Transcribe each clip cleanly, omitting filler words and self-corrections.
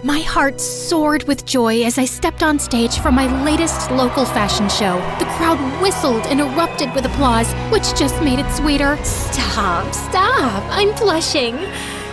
My heart soared with joy as I stepped on stage for my latest local fashion show. The crowd whistled and erupted with applause, which just made it sweeter. Stop, I'm blushing.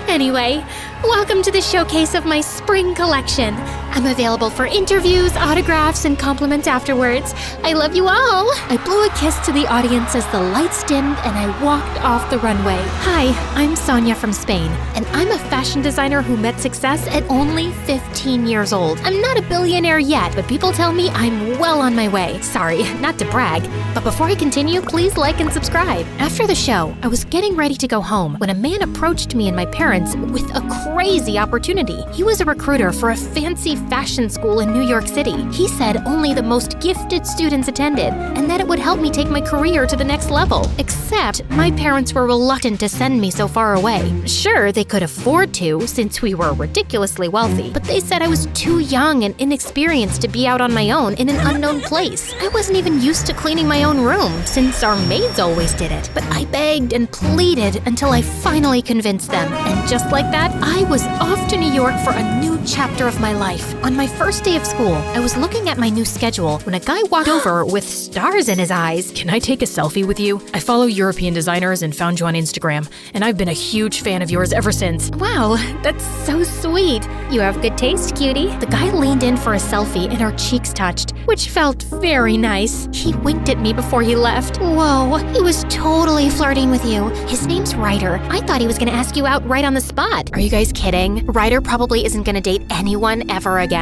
Anyway, welcome to the showcase of my spring collection. I'm available for interviews, autographs, and compliments afterwards. I love you all. I blew a kiss to the audience as the lights dimmed and I walked off the runway. Hi, I'm Sonia from Spain, and I'm a fashion designer who met success at only 15 years old. I'm not a billionaire yet, but people tell me I'm well on my way. Sorry, not to brag, but before I continue, please like and subscribe. After the show, I was getting ready to go home when a man approached me and my parents with a crazy opportunity. He was a recruiter for a fancy fashion school in New York City. He said only the most gifted students attended, and that it would help me take my career to the next level. Except my parents were reluctant to send me so far away. Sure, they could afford to, since we were ridiculously wealthy, but they said I was too young and inexperienced to be out on my own in an unknown place. I wasn't even used to cleaning my own room, since our maids always did it. But I begged and pleaded until I finally convinced them, and just like that, I was off to New York for a new chapter of my life. On my first day of school, I was looking at my new schedule when a guy walked over with stars in his eyes. Can I take a selfie with you? I follow European designers and found you on Instagram, and I've been a huge fan of yours ever since. Wow, that's so sweet. You have good taste, cutie. The guy leaned in for a selfie and our cheeks touched, which felt very nice. He winked at me before he left. Whoa, he was totally flirting with you. His name's Ryder. I thought he was gonna ask you out right on the spot. Are you guys kidding? Ryder probably isn't gonna date anyone ever again.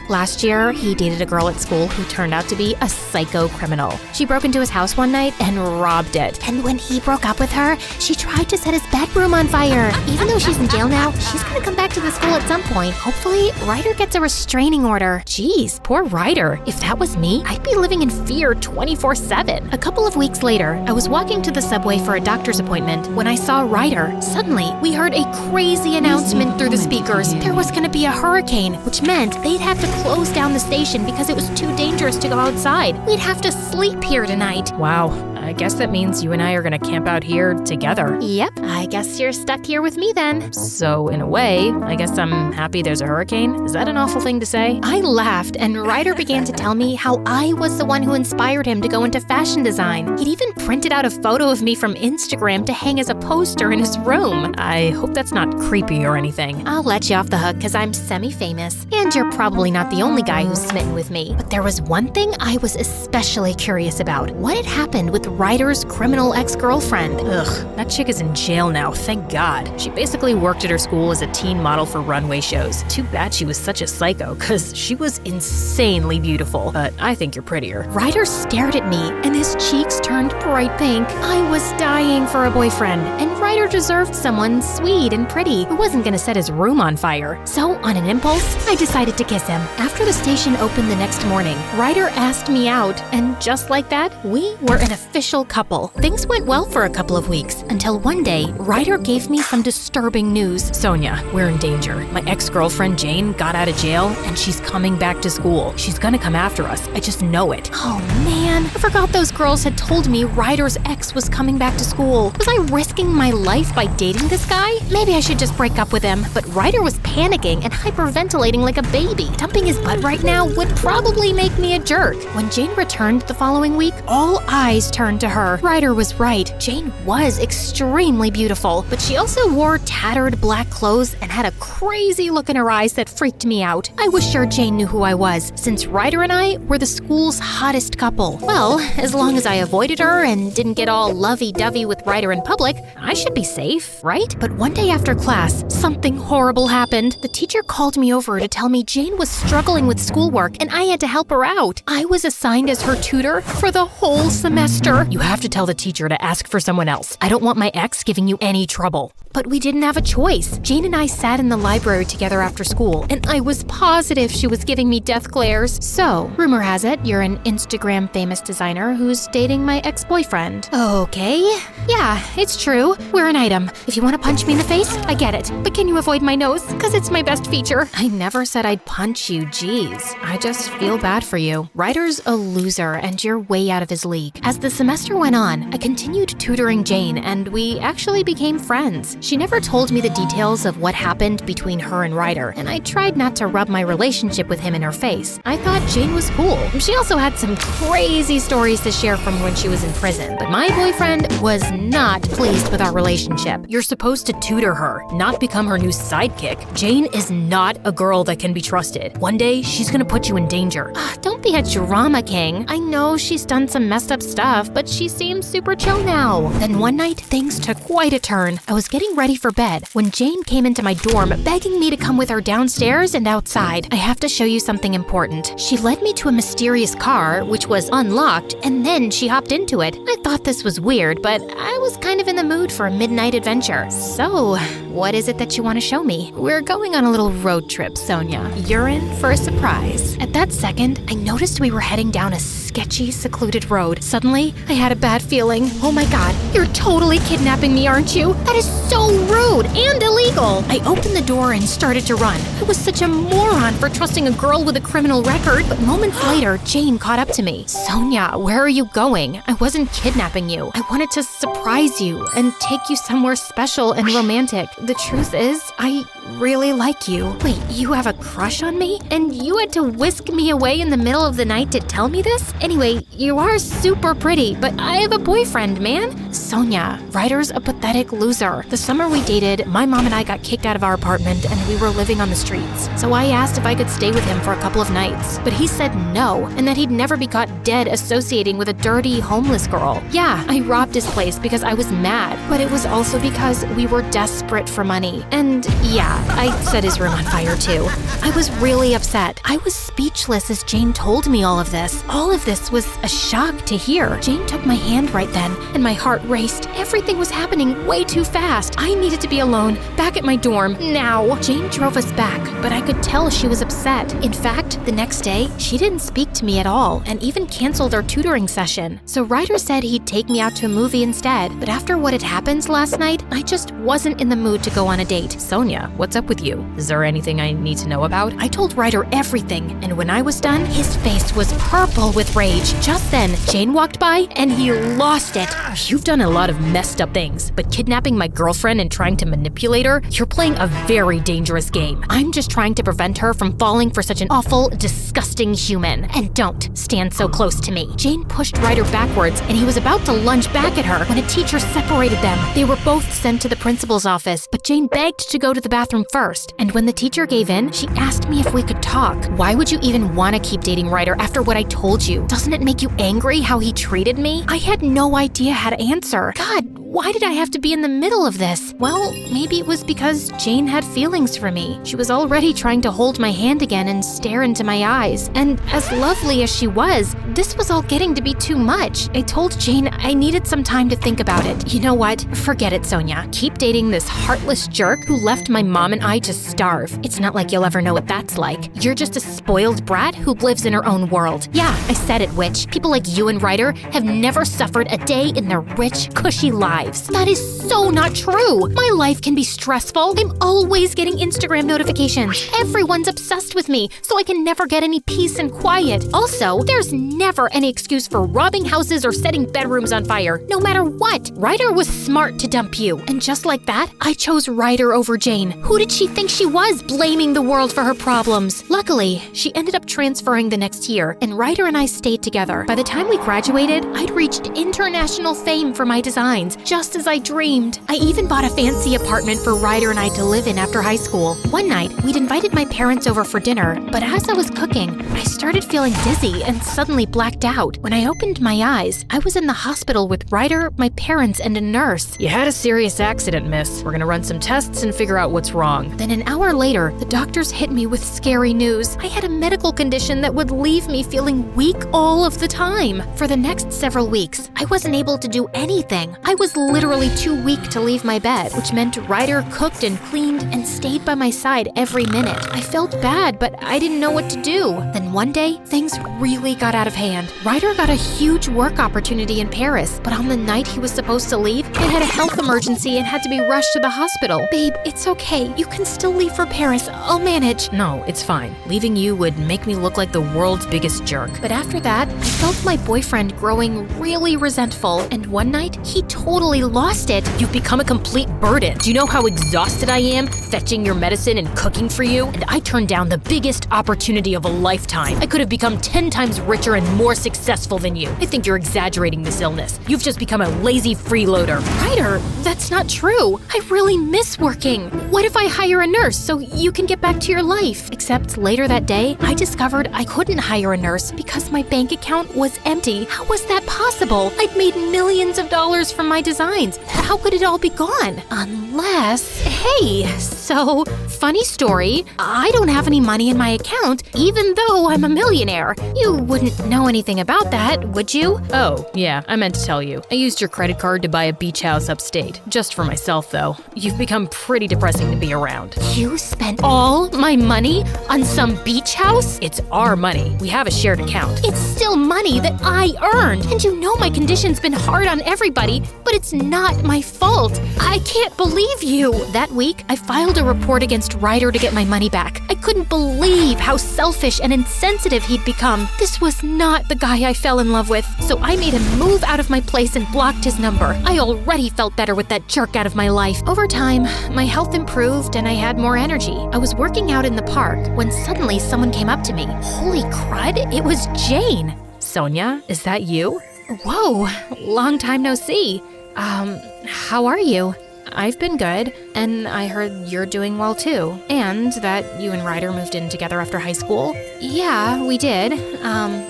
Last year, he dated a girl at school who turned out to be a psycho criminal. She broke into his house one night and robbed it. And when he broke up with her, she tried to set his bedroom on fire. Even though she's in jail now, she's gonna come back to the school at some point. Hopefully, Ryder gets a restraining order. Jeez, poor Ryder. If that was me, I'd be living in fear 24/7. A couple of weeks later, I was walking to the subway for a doctor's appointment when I saw Ryder. Suddenly, we heard a crazy announcement through the speakers. There was gonna be a hurricane, which meant they'd have to close down the station because it was too dangerous to go outside. We'd have to sleep here tonight. Wow, I guess that means you and I are gonna camp out here together. Yep, I guess you're stuck here with me then. So in a way, I guess I'm happy there's a hurricane. Is that an awful thing to say? I laughed and Ryder began to tell me how I was the one who inspired him to go into fashion design. He'd even printed out a photo of me from Instagram to hang as a poster in his room. I hope that's not creepy or anything. I'll let you off the hook because I'm semi-famous. And you're probably not the only guy who's smitten with me. But there was one thing I was especially curious about. What had happened with Ryder's criminal ex-girlfriend? Ugh, that chick is in jail now, thank God. She basically worked at her school as a teen model for runway shows. Too bad she was such a psycho, cause she was insanely beautiful. But I think you're prettier. Ryder stared at me and his cheeks turned bright pink. I was dying for a boyfriend, and Ryder deserved someone sweet and pretty who wasn't gonna set his room on fire. So on an impulse, I decided to kiss him. After the station opened the next morning, Ryder asked me out, and just like that, we were an official couple. Things went well for a couple of weeks, until one day, Ryder gave me some disturbing news. Sonia, we're in danger. My ex-girlfriend Jane got out of jail, and she's coming back to school. She's gonna come after us. I just know it. Oh man, I forgot those girls had told me Ryder's ex was coming back to school. Was I risking my life by dating this guy? Maybe I should just break up with him. But Ryder was panicking and hyperventilating like a baby. Dumping his butt right now would probably make me a jerk. When Jane returned the following week, all eyes turned to her. Ryder was right. Jane was extremely beautiful, but she also wore tattered black clothes and had a crazy look in her eyes that freaked me out. I was sure Jane knew who I was, since Ryder and I were the school's hottest couple. Well, as long as I avoided her and didn't get all lovey-dovey with Ryder in public, I should be safe, right? But one day after class, something horrible happened. The teacher called me over to tell me Jane was struggling with schoolwork and I had to help her out. I was assigned as her tutor for the whole semester. You have to tell the teacher to ask for someone else. I don't want my ex giving you any trouble. But we didn't have a choice. Jane and I sat in the library together after school, and I was positive she was giving me death glares. So, rumor has it, you're an Instagram famous designer who's dating my ex-boyfriend. Okay. Yeah, it's true. We're an item. If you want to punch me in the face, I get it. But can you avoid my nose? Because it's my best feature. I never said I'd punch you, jeez. I just feel bad for you. Ryder's a loser, and you're way out of his league. As the semester semester went on, I continued tutoring Jane, and we actually became friends. She never told me the details of what happened between her and Ryder, and I tried not to rub my relationship with him in her face. I thought Jane was cool. She also had some crazy stories to share from when she was in prison, but my boyfriend was not pleased with our relationship. You're supposed to tutor her, not become her new sidekick. Jane is not a girl that can be trusted. One day, she's gonna put you in danger. Don't be a drama king. I know she's done some messed up stuff, but she seems super chill now. Then one night, things took quite a turn. I was getting ready for bed when Jane came into my dorm begging me to come with her downstairs and outside. I have to show you something important. She led me to a mysterious car, which was unlocked, and then she hopped into it. I thought this was weird, but I was kind of in the mood for a midnight adventure. So, what is it that you want to show me? We're going on a little road trip, Sonia. You're in for a surprise. At that second, I noticed we were heading down a sketchy, secluded road. Suddenly, I had a bad feeling. Oh my god, you're totally kidnapping me, aren't you? That is so rude and illegal. I opened the door and started to run. I was such a moron for trusting a girl with a criminal record, but moments later, Jane caught up to me. Sonia, where are you going? I wasn't kidnapping you. I wanted to surprise you and take you somewhere special and romantic. The truth is, I really like you. Wait, you have a crush on me? And you had to whisk me away in the middle of the night to tell me this? Anyway, you are super pretty, but I have a boyfriend, man. Sonia, Ryder's a pathetic loser. The summer we dated, my mom and I got kicked out of our apartment and we were living on the streets. So I asked if I could stay with him for a couple of nights, but he said no, and that he'd never be caught dead associating with a dirty, homeless girl. Yeah, I robbed his place because I was mad, but it was also because we were desperate for money. And yeah, I set his room on fire too. I was really upset. I was speechless as Jane told me all of this. All of this was a shock to hear. Jane took my hand right then, and my heart raced. Everything was happening way too fast. I needed to be alone, back at my dorm, now. Jane drove us back, but I could tell she was upset. In fact, the next day, she didn't speak to me at all, and even canceled our tutoring session. So Ryder said he'd take me out to a movie instead, but after what had happened last night, I just wasn't in the mood to go on a date. Sonia, what's up with you? Is there anything I need to know about? I told Ryder everything, and when I was done, his face was purple with rage. Just then, Jane walked by, and he lost it. You've done a lot of messed up things, but kidnapping my girlfriend and trying to manipulate her, you're playing a very dangerous game. I'm just trying to prevent her from falling for such an awful, disgusting human. And don't stand so close to me. Jane pushed Ryder backwards, and he was about to lunge back at her when a teacher separated them. They were both sent to the principal's office, but Jane begged to go to the bathroom first. And when the teacher gave in, she asked me if we could talk. Why would you even want to keep dating Ryder after what I told you? Doesn't it make you angry how he treated me? I had no idea how to answer. God, why did I have to be in the middle of this? Well, maybe it was because Jane had feelings for me. She was already trying to hold my hand again and stare into my eyes. And as lovely as she was, this was all getting to be too much. I told Jane I needed some time to think about it. You know what? Forget it, Sonia. Keep dating this heartless jerk who left my mom and I to starve. It's not like you'll ever know what that's like. You're just a spoiled brat who lives in her own world. Yeah, I said it, witch. People like you and Ryder have never suffered a day in their rich, cushy lives. That is so not true. My life can be stressful. I'm always getting Instagram notifications. Everyone's obsessed with me, so I can never get any peace and quiet. Also, there's never any excuse for robbing houses or setting bedrooms on fire, no matter what. Ryder was smart to dump you. And just like that, I chose Ryder over Jane. Who did she think she was, blaming the world for her problems? Luckily, she ended up transferring the next year, and Ryder and I stayed together. By the time we graduated, I'd reached international fame for my designs, just as I dreamed. I even bought a fancy apartment for Ryder and I to live in after high school. One night, we'd invited my parents over for dinner, but as I was cooking, I started feeling dizzy and suddenly blacked out. When I opened my eyes, I was in the hospital with Ryder, my parents, and a nurse. You had a serious accident, miss. We're gonna run some tests and figure out what's wrong. Then an hour later, the doctors hit me with scary news. I had a medical condition that would leave me feeling weak all of the time. For the next several weeks, I wasn't able to do anything. I was was literally too weak to leave my bed, which meant Ryder cooked and cleaned and stayed by my side every minute. I felt bad, but I didn't know what to do. Then one day, things really got out of hand. Ryder got a huge work opportunity in Paris, but on the night he was supposed to leave, he had a health emergency and had to be rushed to the hospital. Babe, it's okay. You can still leave for Paris. I'll manage. No, it's fine. Leaving you would make me look like the world's biggest jerk. But after that, I felt my boyfriend growing really resentful, and one night, he totally lost it. You've become a complete burden. Do you know how exhausted I am fetching your medicine and cooking for you? And I turned down the biggest opportunity of a lifetime. I could have become 10 times richer and more successful than you. I think you're exaggerating this illness. You've just become a lazy freeloader. Ryder, that's not true. I really miss working. What if I hire a nurse so you can get back to your life? Except later that day, I discovered I couldn't hire a nurse because my bank account was empty. How was that possible? I'd made millions of dollars from my designs. How could it all be gone? Unless… Hey, so, funny story, I don't have any money in my account, even though I'm a millionaire. You wouldn't know anything about that, would you? Oh, yeah, I meant to tell you. I used your credit card to buy a beach house upstate. Just for myself, though. You've become pretty depressing to be around. You spent all my money on some beach house? It's our money. We have a shared account. It's still money that I earned. And you know my condition's been hard on everybody, but it's not my fault. I can't believe you. That week, I filed a report against Ryder to get my money back. I couldn't believe how selfish and insensitive he'd become. This was not the guy I fell in love with, so I made him move out of my place and blocked his number. I already felt better with that jerk out of my life. Over time, my health improved and I had more energy. I was working out in the park when suddenly someone came up to me. Holy crud, it was Jane. Sonia, is that you? Whoa, long time no see. How are you? I've been good, and I heard you're doing well too. And that you and Ryder moved in together after high school. Yeah, we did.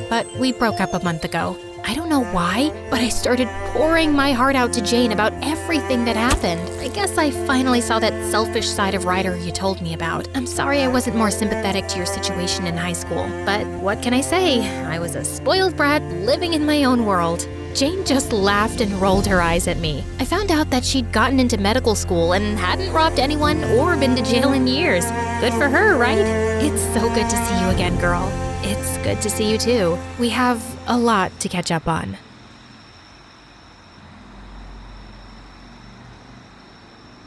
But we broke up a month ago. I don't know why, but I started pouring my heart out to Jane about everything that happened. I guess I finally saw that selfish side of Ryder you told me about. I'm sorry I wasn't more sympathetic to your situation in high school, but what can I say? I was a spoiled brat living in my own world. Jane just laughed and rolled her eyes at me. I found out that she'd gotten into medical school and hadn't robbed anyone or been to jail in years. Good for her, right? It's so good to see you again, girl. It's good to see you too. We have a lot to catch up on.